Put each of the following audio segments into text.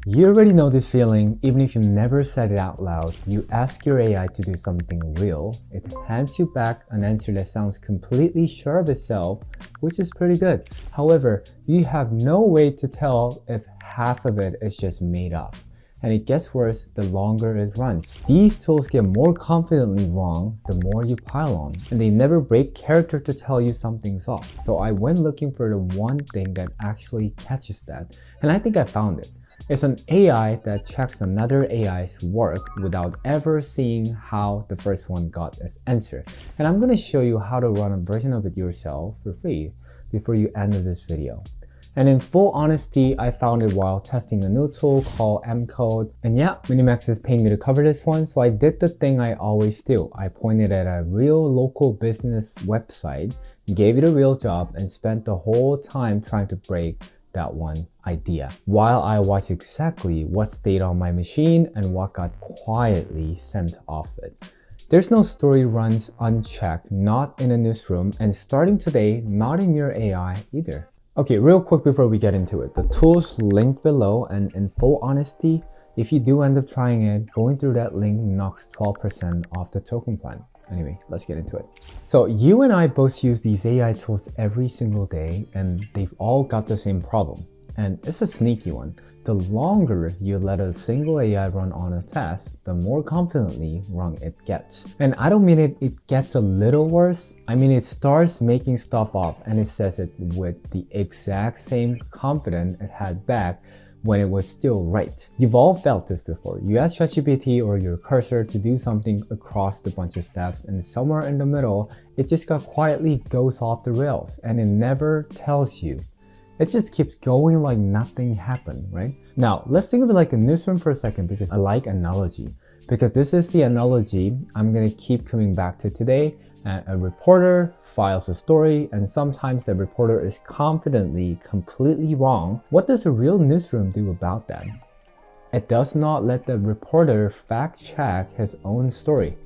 You already know this feeling, even if you never said it out loud. You ask your AI to do something real, it hands you back an answer that sounds completely sure of itself, which is pretty good. However, you have no way to tell if half of it is just made up. And it gets worse the longer it runs. These tools get more confidently wrong the more you pile on, and they never break character to tell you something's off. So I went looking for the one thing that actually catches that, and I think I found it. It's an AI that checks another AI's work without ever seeing how the first one got its answer. And I'm gonna show you how to run a version of it yourself for free before you end this video. And in full honesty, I found it while testing a new tool called MCode. And yeah, MiniMax is paying me to cover this one, so I did the thing I always do. I pointed at a real local business website, gave it a real job, and spent the whole time trying to break that one idea, while I watched exactly what stayed on my machine and what got quietly sent off it. There's no story runs unchecked, not in a newsroom, and starting today, not in your AI either. Okay, real quick before we get into it, the tool's linked below, and in full honesty, if you do end up trying it, going through that link knocks 12% off the token plan. Anyway, let's get into it. So you and I both use these AI tools every single day, and they've all got the same problem. And it's a sneaky one. The longer you let a single AI run on a task, the more confidently wrong it gets. And I don't mean it gets a little worse. I mean it starts making stuff up, and it says it with the exact same confidence it had back when it was still right. You've all felt this before. You ask ChatGPT or your cursor to do something across a bunch of steps, and somewhere in the middle, it just quietly goes off the rails, and it never tells you. It just keeps going like nothing happened, right? Now, let's think of it like a newsroom for a second, because I like analogy. Because this is the analogy I'm gonna keep coming back to today. A reporter files a story, and sometimes the reporter is confidently completely wrong. What does a real newsroom do about that? It does not let the reporter fact check his own story.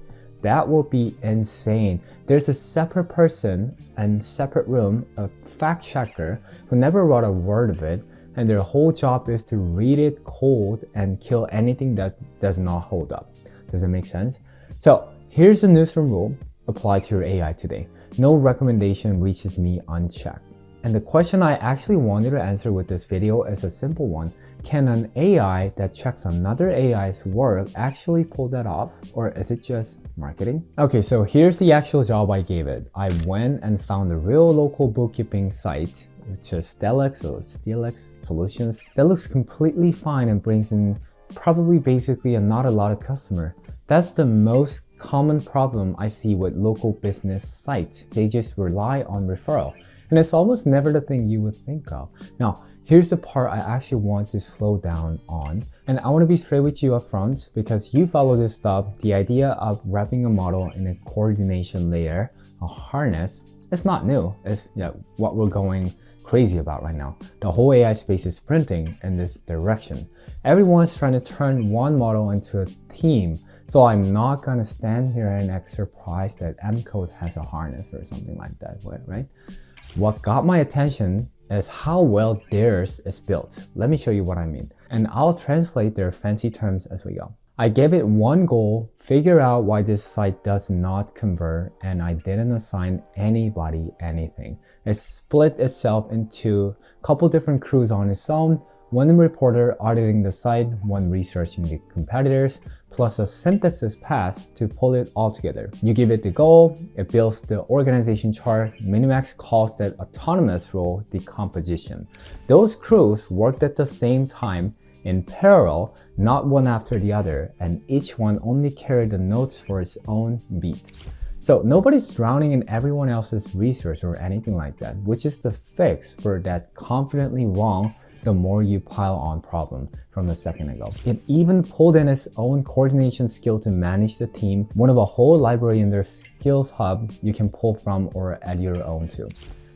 That would be insane. There's a separate person and separate room, a fact checker who never wrote a word of it, and their whole job is to read it cold and kill anything that does not hold up. Does it make sense? So here's the newsroom rule. Apply to your AI today. No recommendation reaches me unchecked. And the question I actually wanted to answer with this video is a simple one. Can an AI that checks another AI's work actually pull that off? Or is it just marketing? Okay, so here's the actual job I gave it. I went and found a real local bookkeeping site, which is Stelex Solutions, that looks completely fine and brings in probably basically not a lot of customer. That's the most common problem I see with local business sites. They just rely on referral. And it's almost never the thing you would think of. Now, here's the part I actually want to slow down on. And I want to be straight with you up front, because you follow this stuff, the idea of wrapping a model in a coordination layer, a harness, it's not new. It's what we're going crazy about right now. The whole AI space is sprinting in this direction. Everyone's trying to turn one model into a team. So I'm not gonna stand here and act surprised that MCode has a harness or something like that, right? What got my attention is how well theirs is built. Let me show you what I mean. And I'll translate their fancy terms as we go. I gave it one goal, figure out why this site does not convert, and I didn't assign anybody anything. It split itself into a couple different crews on its own, one reporter auditing the site, one researching the competitors, plus a synthesis pass to pull it all together. You give it the goal, it builds the organization chart. MiniMax calls that autonomous role decomposition. Those crews worked at the same time in parallel, not one after the other, and each one only carried the notes for its own beat. So nobody's drowning in everyone else's research or anything like that, which is the fix for that confidently wrong the more you pile on problem from a second ago. It even pulled in its own coordination skill to manage the team, one of a whole library in their skills hub you can pull from or add your own to.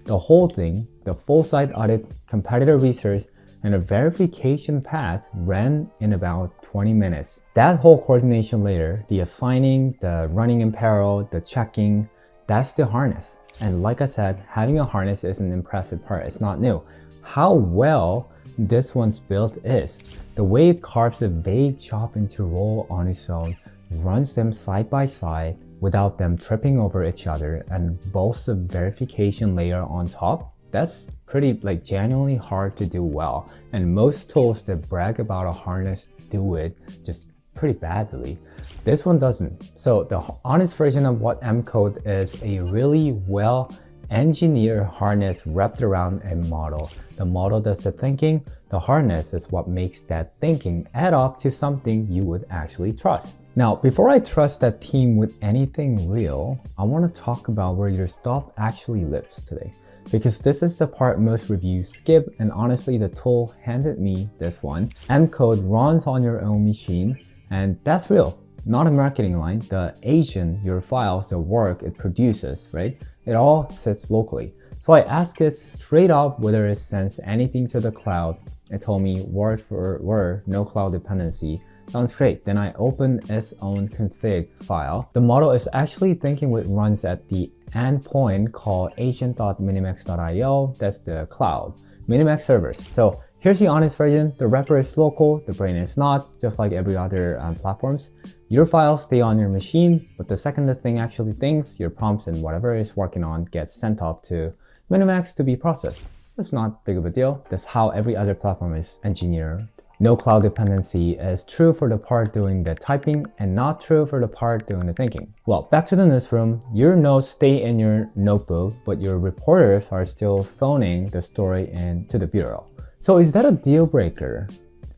The whole thing, the full site audit, competitor research, and a verification pass ran in about 20 minutes. That whole coordination layer, the assigning, the running in parallel, the checking, that's the harness. And like I said, having a harness is an impressive part. It's not new. how well this one's built is. The way it carves a vague job into role on its own, runs them side by side without them tripping over each other, and bolts a verification layer on top. That's pretty genuinely hard to do well. And most tools that brag about a harness do it just pretty badly. This one doesn't. So the honest version of what M Code is a really well engineered harness wrapped around a model. The model does the thinking, the harness is what makes that thinking add up to something you would actually trust. Now, before I trust that team with anything real, I want to talk about where your stuff actually lives today. Because this is the part most reviews skip, and honestly the tool handed me this one. M Code runs on your own machine, and that's real. Not a marketing line. The agent, your files, the work it produces, right? It all sits locally. So I asked it straight up whether it sends anything to the cloud. It told me word for word, no cloud dependency. Sounds great. Then I opened its own config file. The model is actually thinking what runs at the endpoint called agent.minimax.io. That's the cloud. MiniMax servers. So here's the honest version. The wrapper is local, the brain is not, just like every other platforms. Your files stay on your machine, but the second the thing actually thinks, your prompts and whatever it's working on gets sent up to MiniMax to be processed. That's not big of a deal. That's how every other platform is engineered. No cloud dependency is true for the part doing the typing and not true for the part doing the thinking. Well, back to the newsroom. Your notes stay in your notebook, but your reporters are still phoning the story into the bureau. So is that a deal breaker?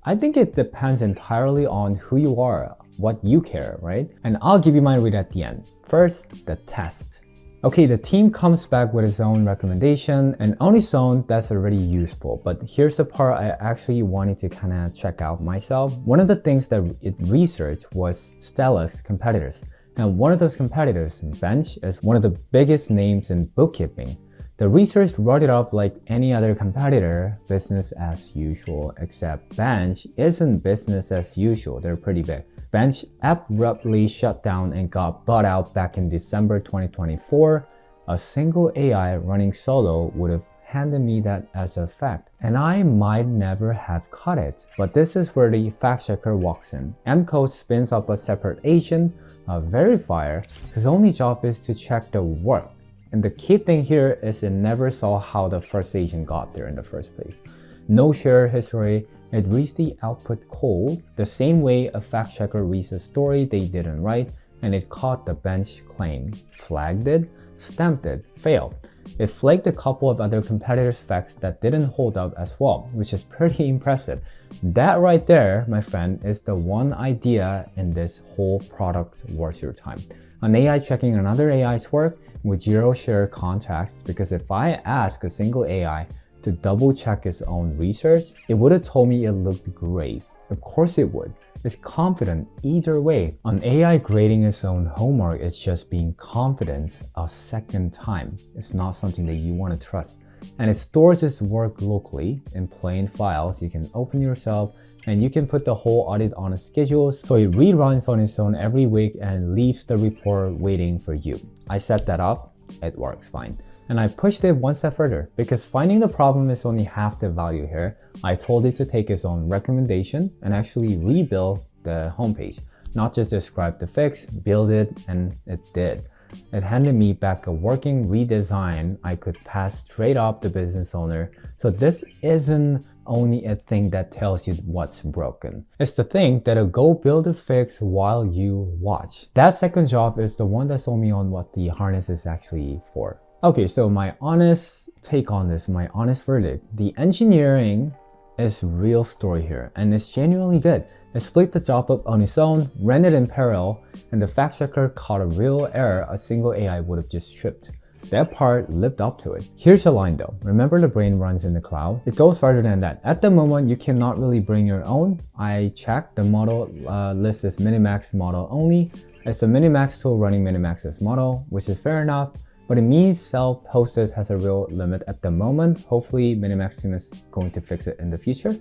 I think it depends entirely on who you are, what you care, right? And I'll give you my read at the end. First, the test. Okay, the team comes back with its own recommendation, and on its own, that's already useful. But here's the part I actually wanted to kind of check out myself. One of the things that it researched was Stella's competitors. And one of those competitors, Bench, is one of the biggest names in bookkeeping. The research wrote it up like any other competitor, business as usual, except Bench isn't business as usual. They're pretty big. Bench abruptly shut down and got bought out back in December 2024. A single AI running solo would have handed me that as a fact, and I might never have caught it. But this is where the fact checker walks in. M Code spins up a separate agent, a verifier, whose only job is to check the work. And the key thing here is it never saw how the first agent got there in the first place. No shared history. It reads the output code the same way a fact checker reads a story they didn't write, and it caught the Bench claim, flagged it, stamped it, failed. It flagged a couple of other competitors' facts that didn't hold up as well, which is pretty impressive. That right there, my friend, is the one idea in this whole product worth your time. An AI checking another AI's work with zero shared context, because if I ask a single AI to double check its own research, it would have told me it looked great. Of course it would. It's confident either way. An AI grading its own homework is just being confident a second time. It's not something that you want to trust. And it stores its work locally in plain files you can open yourself, and you can put the whole audit on a schedule so it reruns on its own every week and leaves the report waiting for you. I set that up, it works fine. And I pushed it one step further because finding the problem is only half the value here. I told it to take its own recommendation and actually rebuild the homepage, not just describe the fix, build it, and it did. It handed me back a working redesign I could pass straight up the business owner. So this isn't only a thing that tells you what's broken. It's the thing that'll go build a fix while you watch. That second job is the one that sold me on what the harness is actually for. Okay, so my honest take on this, my honest verdict, the engineering is real story here, and it's genuinely good. It split the job up on its own, ran it in parallel, and the fact checker caught a real error a single AI would have just tripped. That part lived up to it. Here's a line though. Remember the brain runs in the cloud? It goes farther than that. At the moment, you cannot really bring your own. I checked, the model list is MiniMax model only. It's a MiniMax tool running MiniMax's model, which is fair enough. But it means self-hosted has a real limit at the moment. Hopefully MiniMax team is going to fix it in the future.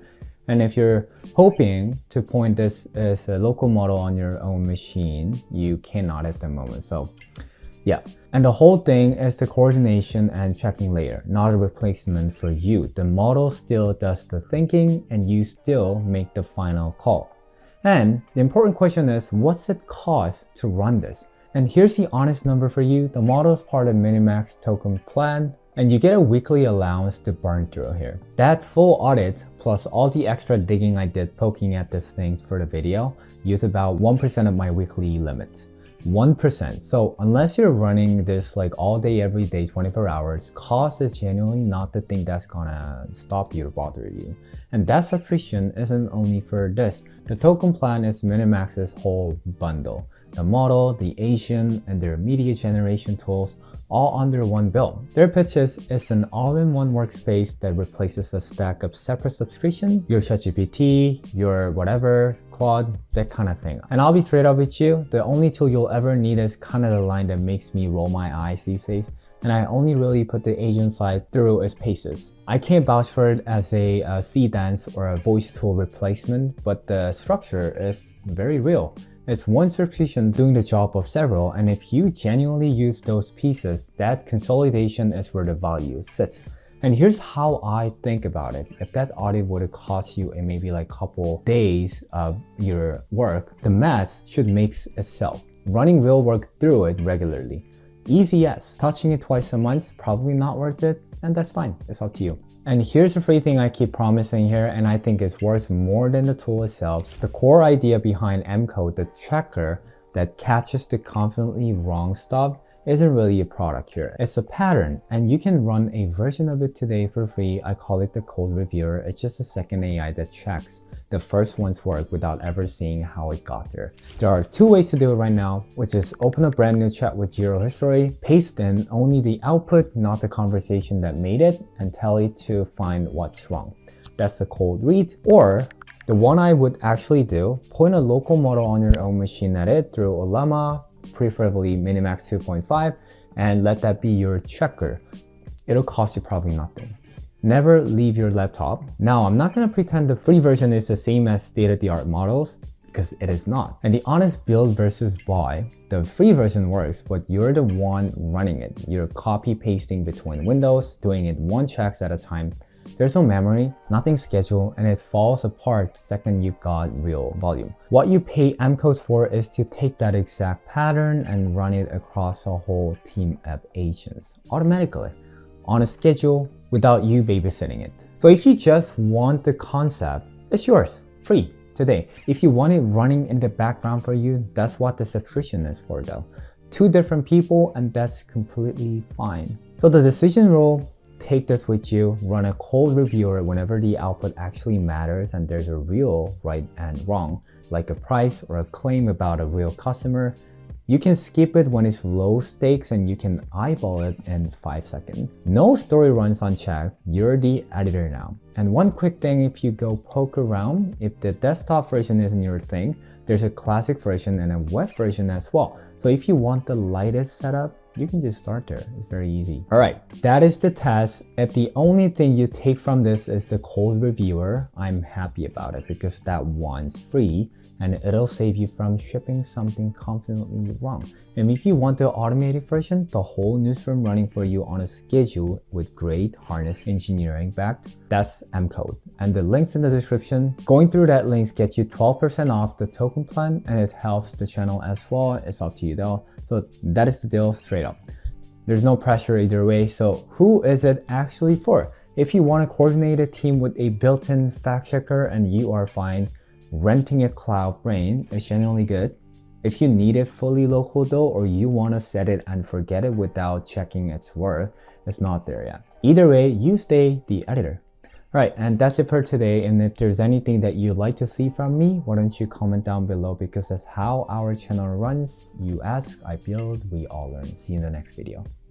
And if you're hoping to point this as a local model on your own machine, you cannot at the moment. So Yeah, and the whole thing is the coordination and checking layer, not a replacement for you. The model still does the thinking and you still make the final call. And the important question is, what's it cost to run this? And here's the honest number for you. The model is part of MiniMax token plan, and you get a weekly allowance to burn through here. That full audit, plus all the extra digging I did poking at this thing for the video, used about 1% of my weekly limit. 1%. So unless you're running this like all day, every day, 24 hours, cost is genuinely not the thing that's gonna stop you or bother you. And that subscription isn't only for this. The token plan is MiniMax's whole bundle. The model, the agent, and their media generation tools all under one bill. Their pitch is it's an all-in-one workspace that replaces a stack of separate subscription, your ChatGPT, your whatever, Claude, that kind of thing. And I'll be straight up with you, the only tool you'll ever need is kind of the line that makes me roll my eyes these days. And I only really put the agent side through is Paces. I can't vouch for it as a C-dance or a voice tool replacement, but the structure is very real. It's one subscription doing the job of several, and if you genuinely use those pieces, that consolidation is where the value sits. And here's how I think about it. If that audit would have cost you a maybe like couple days of your work, the math should make itself. Running real work through it regularly. Easy yes, touching it twice a month, probably not worth it, and that's fine, it's up to you. And here's the free thing I keep promising here, and I think it's worth more than the tool itself. The core idea behind M-Code, the tracker that catches the confidently wrong stuff, isn't really a product here. It's a pattern, and you can run a version of it today for free. I call it the code reviewer. It's just a second AI that checks the first one's work without ever seeing how it got there. There are two ways to do it right now, which is open a brand new chat with zero history, paste in only the output, not the conversation that made it, and tell it to find what's wrong. That's the cold read. Or the one I would actually do, point a local model on your own machine at it through a llama, preferably MiniMax 2.5, and let that be your checker. It'll cost you probably nothing. Never leave your laptop. Now, I'm not gonna pretend the free version is the same as state-of-the-art models, because it is not. And the honest build versus buy, the free version works, but you're the one running it. You're copy pasting between windows, doing it one checks at a time. There's no memory, nothing scheduled, and it falls apart the second you've got real volume. What you pay M-Code for is to take that exact pattern and run it across a whole team of agents automatically on a schedule without you babysitting it. So if you just want the concept, it's yours, free, today. If you want it running in the background for you, that's what the subscription is for though. Two different people, and that's completely fine. So the decision rule, take this with you, run a code reviewer whenever the output actually matters and there's a real right and wrong, like a price or a claim about a real customer. You can skip it when it's low stakes and you can eyeball it in 5 seconds. No story runs unchecked, you're the editor now. And one quick thing, if you go poke around, if the desktop version isn't your thing, there's a classic version and a web version as well. So if you want the lightest setup, you can just start there. It's very easy. All right, that is the test. If the only thing you take from this is the code reviewer, I'm happy about it because that one's free and it'll save you from shipping something confidently wrong. And if you want the automated version, the whole newsroom running for you on a schedule with great harness engineering backed, that's M-Code. And the link's in the description. Going through that links gets you 12% off the token plan and it helps the channel as well. It's up to you though. So that is the deal straight up. There's no pressure either way. So who is it actually for? If you want to coordinate a team with a built-in fact checker and you are fine, renting a cloud brain is genuinely good. If you need it fully local though, or you want to set it and forget it without checking its worth, it's not there yet. Either way, you stay the editor. Right, and that's it for today. And if there's anything that you'd like to see from me, why don't you comment down below, because that's how our channel runs. You ask, I build, we all learn. See you in the next video.